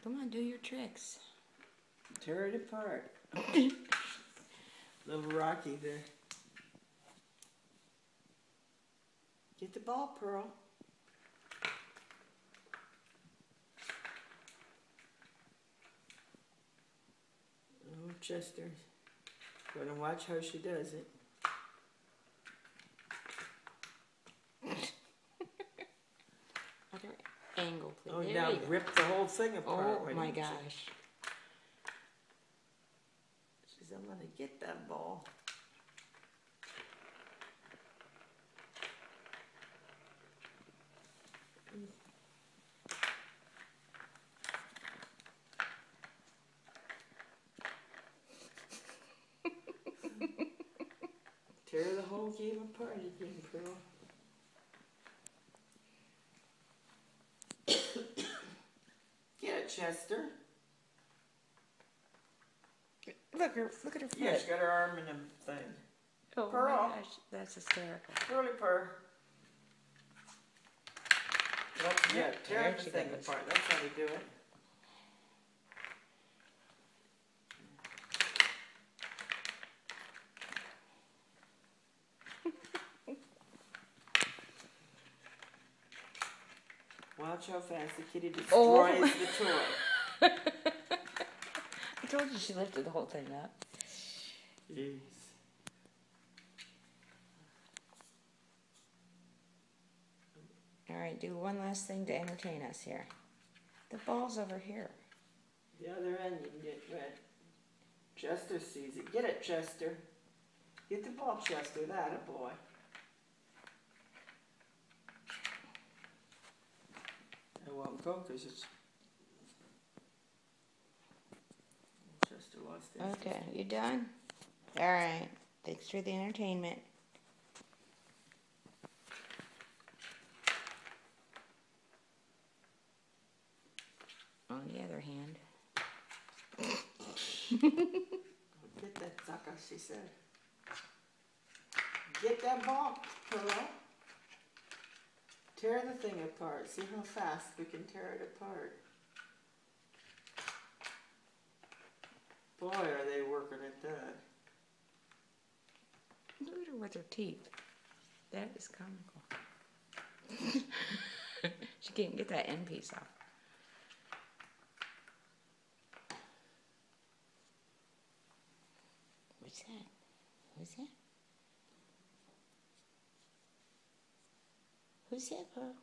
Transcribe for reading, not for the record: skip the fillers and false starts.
Come on, do your tricks. Tear it apart. Little Rocky there. Get the ball, Pearl. Oh, Chester. Gonna watch how she does it. Other angle, please. Oh, there now you go. rip the whole thing apart. Oh my gosh. She's, I'm gonna get that ball. Tear the whole game apart again, Pearl. Get it, Chester. Look at her foot. Yeah, she's got her arm in a thing. Oh Pearl. my gosh, that's hysterical. Pearly purr. Yeah, tear There the she thing goes. apart. That's how we do it. Watch how fast the kitty destroys the toy. I told you she lifted the whole thing up. Jeez. All right, do one last thing to entertain us here. The ball's over here. The other end you can get red. Chester sees it. Get it, Chester. Get the ball, Chester. That a boy. It won't go because it's... Chester lost it. Okay, you done? All right. Thanks for the entertainment. On the other hand. Get that sucker, she said. Get that ball, Pearl. Tear the thing apart. See how fast we can tear it apart. Boy, are they working at that. Look at her with her teeth. That is comical. She can't get that end piece off. What's that? Who's that? Who's that, Pearl?